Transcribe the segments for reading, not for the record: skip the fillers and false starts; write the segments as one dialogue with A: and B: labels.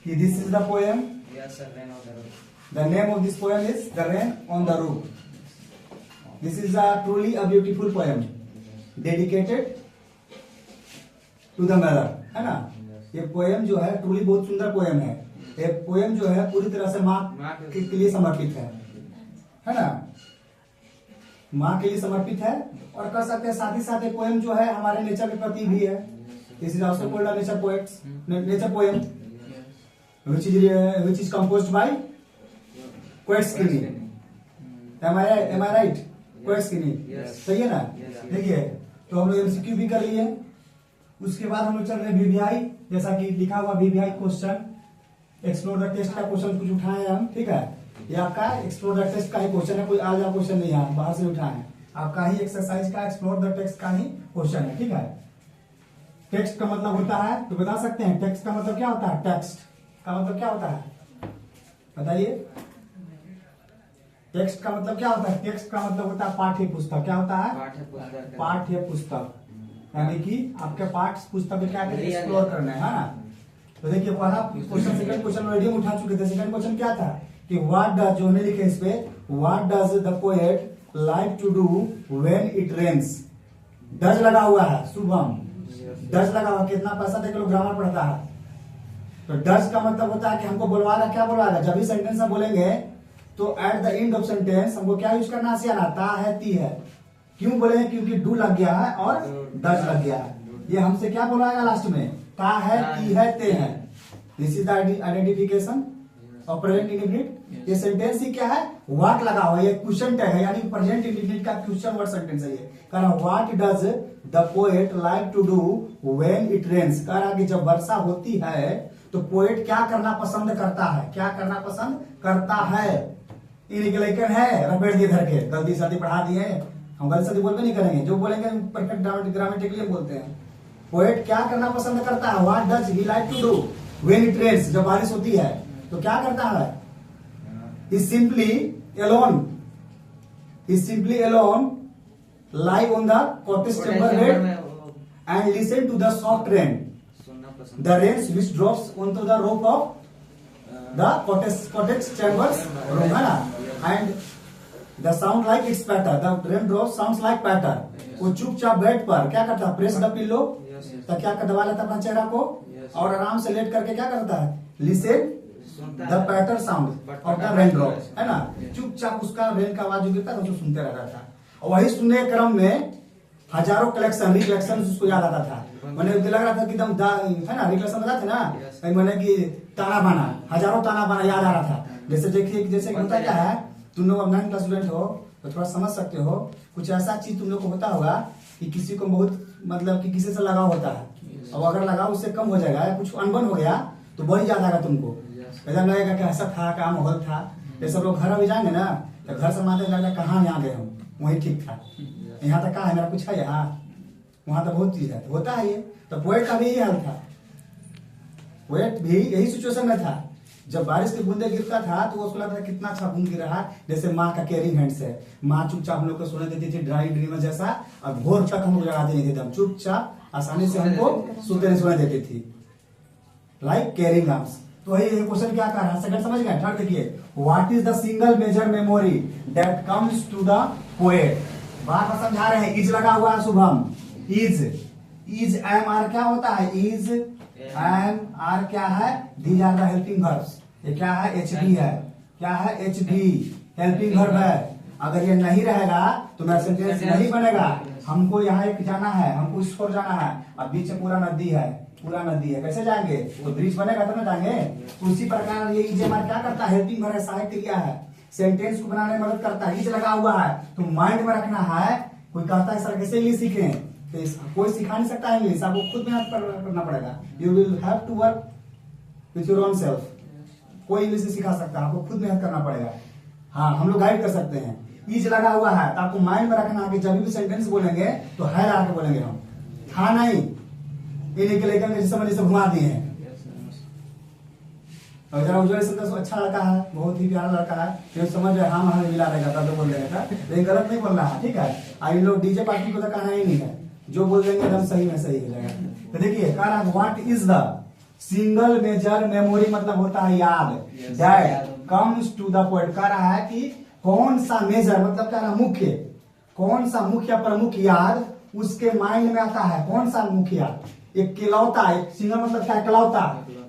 A: कि this is the poem,
B: Yes, sir. Rain on the roof.
A: the name of this poem is The Rain on the Roof. This is a truly a beautiful poem dedicated to the mother, है ना। ये poem जो है truly बहुत सुंदर poem है। ये poem जो है पूरी तरह से माँ के लिए समर्पित है ना, माँ के लिए समर्पित है। और कह सकते हैं साथ ही साथ ये पोएम जो है हमारे नेचर के प्रति भी है। This is also called nature poets, nature poem which is composed by Quetzalcoatl. Am I right? Quetzalcoatl, सही है ना। देखिए तो हम लोग एमसीक्यू भी कर लिए, उसके बाद हम लोग चल रहे वीवीआई, जैसा कि लिखा हुआ VVI question, explore the text का क्वेश्चन कुछ उठाए हैं हम, ठीक है। ये आपका एक्सप्लोर द टेक्स्ट का ही क्वेश्चन है, कोई आज का क्वेश्चन नहीं है, बाहर से उठाए हैं। आपका ही एक्सरसाइज का एक्सप्लोर द टेक्स्ट का ही क्वेश्चन है, ठीक है। टेक्स्ट का मतलब होता है, तो बता सकते हैं टेक्स्ट का मतलब क्या होता है? टेक्स्ट का मतलब क्या होता है बताइए? टेक्स्ट का मतलब क्या होता है? टेक्स्ट का मतलब होता है पाठ्य पुस्तक। क्या होता है? पाठ्य पुस्तक, यानी कि आपके पाठ्य पुस्तक में क्या एक्सप्लोर करना है ना। तो देखिए पहला क्वेश्चन, सेकंड क्वेश्चन ऑलरेडी हम उठा चुके थे। सेकंड क्वेश्चन क्या था कि व्हाट डज, जो हमने लिखे इस पे, what does the poet like to do when it rains. Does लगा हुआ है, शुभम डज लगा हुआ। कितना पैसा देख लो, ग्रामर पढ़ता है। तो डज का मतलब होता है कि हमको बोलवाएगा, क्या बोलवाएगा? जब भी सेंटेंस हम बोलेंगे तो at the end of sentence हमको क्या यूज करना है? ता है, ती है। क्यों बोलेंगे? क्योंकि डू लग गया है और डज लग गया है। ये हमसे क्या बोलवाएगा लास्ट में? ता है, ती है, ते है। This is the identification of present indefinite. ये सेंटेंस ही क्या है? व्हाट लगा हुआ है, ये क्वेश्चन टैग है, यानी प्रेजेंट इंडेफिनिट का क्वेश्चन वर्ड सेंटेंस है ये। कह रहा what does the poet like to do when it rains. कह रहा कि जब वर्षा होती है तो पोएट क्या करना पसंद करता है? क्या करना पसंद करता है? इनके है रपेट दिए धर के, गलती सदी पढ़ा दिए, हम गलती सदी बोलते नहीं करेंगे, जो बोलेंगे परफेक्ट ग्रामेटिकली बोलते हैं। पोएट क्या करना पसंद करता है? What does he like to do when it rains. जब बारिश होती है तो क्या करता है? Is simply alone lie on the cottage chamber bed and listen to the soft rain, the rains which drops onto the roof of the cottage chambers room, है ना। and the sound like its patter, the rain drops sounds like patter। वो चुपचाप bed पर क्या करता है? Press the pillow, तो क्या दबा लेता अपना चेहरा को और आराम से लेट करके क्या करता है? Listen the patter sound of the rain drops, है ना। चुपचाप उसका रेन का आवाज जो गिरता है उसको सुनते रहता था। और वही सुनने के क्रम में हजारों रिफ्लेक्शन उसको याद आता था। मैंने लग रहा था कि एकदम है ना, रिफ्लेक्शन बताते ना, मैंने कि ताना बाना, हजारों ताना बाना याद आ रहा था। जैसे देखिए, जैसे होता क्या है, तुम लोग अब 9th क्लास स्टूडेंट हो तो थोड़ा समझ सकते हो। कुछ ऐसा चीज तुम लोग को होता होगा कि किसी को बहुत मतलब कि किसी से लगाव होता है, और अगर लगाव उससे कम हो जाएगा या कुछ अनबन हो गया तो बहुत याद आएगा तुमको। ऐसा लगेगा कि ऐसा था, क्या माहौल था। जैसे लोग घर अभी जाएंगे ना तो घर से मानते लगेगा कहाँ यहाँ गए हम, वही ठीक था, यहाँ तक कहा है मेरा कुछ है यहाँ, वहां तो बहुत चीज है, होता है ये। तो पोएट का भी यही हाल था, पोएट भी यही सिचुएशन में था। जब बारिश की बूंदे गिरता था तो उसको लगता था कितना अच्छा बूंद गिर रहा है, जैसे माँ का केयरिंग हैंड से। माँ चुपचाप हम लोग को सोने देती थी ड्राई ड्रीमर जैसा, और भोर तक हम लोग जगाते नहीं थे, एकदम चुपचाप आसानी से हमको सोने देती थी, लाइक केयरिंग आर्म्स। तो ये क्वेश्चन क्या कर रहा है? सेकंड समझ गए? थर्ड देखिए, what is the single major memory that comes to the poet. बार बार समझा रहे हैं, इज लगा हुआ है शुभम, इज एम आर क्या होता है? इज एम आर क्या है? These are the helping verbs. ये क्या है? एच बी है। क्या है? एच बी, हेल्पिंग वर्ब है। अगर ये नहीं रहेगा तो मेरा सेंटेंस नहीं बनेगा। हमको यहाँ एक जाना है, हमको इस ओर जाना है, अब बीच में पूरा नदी है, कैसे जाएंगे? तो ब्रिज बनेगा तो ना जाएंगे। तो उसी प्रकार ये इज एम आर क्या करता है? हेल्पिंग वर्ब है, सहायक क्रिया है, सेंटेंस को बनाने में मदद करता है। इज लगा हुआ है तो माइंड में रखना है। कोई कहता है सर कैसे इंग्लिश सीखें, तो कोई सिखा नहीं सकता इंग्लिश, आपको खुद मेहनत करना पड़ेगा। You will have to work with your own self. कोई इंग्लिश नहीं सिखा सकता, आपको खुद मेहनत करना पड़ेगा। हाँ, हम लोग गाइड कर सकते हैं। इज लगा हुआ है तो आपको माइंड में रखना है कि जब भी सेंटेंस बोलेंगे तो है लगा के बोलेंगे हम, था नहीं इन्हीं के लेकर जिस समय से घुमा दिए हैं। और जरा उज्जवल संतोष अच्छा लड़का है, बहुत ही प्यारा लड़का है, फिर समझ रहे हाँ हमें मिला रहेगा तब तो बोल देगा, लेकिन गलत नहीं बोल रहा है, ठीक है। आई लोग डीजे पार्टी को तो कहना ही नहीं है, जो बोल देंगे एकदम सही में सही हो जाएगा। तो देखिए कह रहा what is the single major memory मतलब होता है याद। That comes to the poet, कह रहा है कि कौन सा मेजर मतलब कह रहा मुख्य, कौन सा मुख्य प्रमुख याद उसके माइंड में आता है। कौन सा मुख्य याद, एक इकलौता, एक सिंगल मतलब क्या इकलौता,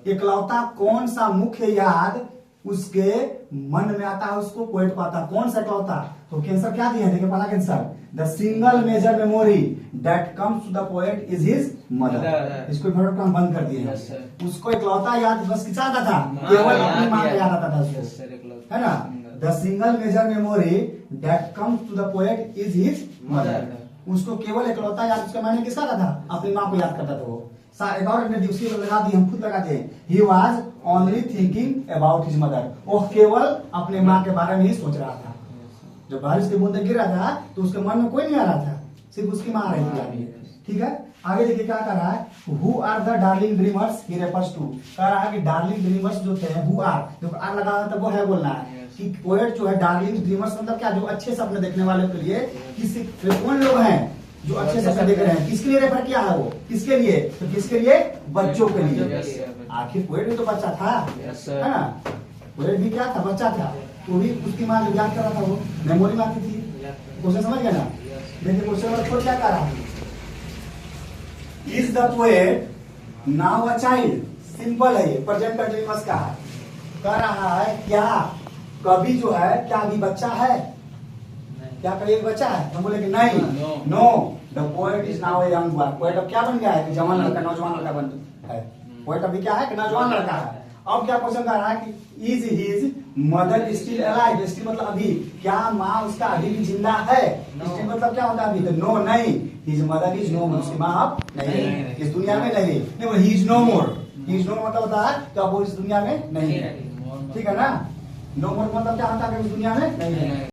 A: इकलौता कौन सा मुख्य याद उसके मन में आता है, उसको पोएट पाता। कौन सा इकलौता, तो कैंसर क्या दिया है देखिए पहला cancer, the single major memory that comes to the poet is his mother. इसको हम बंद कर दिए हैं। उसको इकलौता याद बस किसका आता था, केवल अपनी मां का याद आता था उसको, है ना। The single major memory that comes to the poet is his mother, उसको केवल इकलौता याद उसके मायने किसका आता था, अपनी मां को याद करता था वो। एक और दूसरी लगा दी, हम खुद लगाते हैं, he was only thinking about his mother, वो केवल अपने माँ के बारे में ही सोच रहा था। जब बारिश के बूंदे गिर रहा था तो उसके मन में कोई नहीं आ रहा था, सिर्फ उसकी माँ आ रही थी। ठीक है, आगे देखिए क्या कर रहा है, who are the darling dreamers he refers to, कह रहा है कि डार्लिंग ड्रीमर्स जो थे, हु आर, जो आर लगा था वो है बोलना है कि पोएट जो है डार्लिंग ड्रीमर्स मतलब क्या, जो अच्छे सपने देखने वाले के लिए किसी कौन लोग हैं जो अच्छे सपने देख रहे हैं, किसके लिए रेफर किया है वो, किसके लिए, तो किसके लिए, बच्चों के लिए। आखिर पोएट भी तो बच्चा था, है ना, पोएट भी क्या था, बच्चा था, वो भी उसकी माँ जो याद कर रहा था वो मेमोरी में आती थी। क्वेश्चन समझ गया ना। देखिए क्वेश्चन नंबर 4 क्या कर रहा है, is the poet now a child, simple है ये, प्रेजेंट कंटिन्यूअस का है, कह रहा है क्या कभी जो है क्या अभी बच्चा है, क्या कभी एक बच्चा है, हम बोले कि नहीं, know the poet is now a young boy, poet अब क्या बन गया है, जवान लड़का, नौजवान लड़का बन है, पोएट अभी क्या है कि नौजवान लड़का है। अब क्या क्वेश्चन कर रहा है कि is his mother still alive, still मतलब अभी, क्या माँ उसका अभी भी जिंदा है, स्टिल मतलब क्या होता है अभी, तो नो नहीं, his mother is no more, उसकी माँ अब नहीं, इस दुनिया में नहीं, he is no more, he is no मतलब होता है तो अब वो इस दुनिया में नहीं है। ठीक है ना, नो मोर मतलब क्या होता है, इस दुनिया में नहीं है।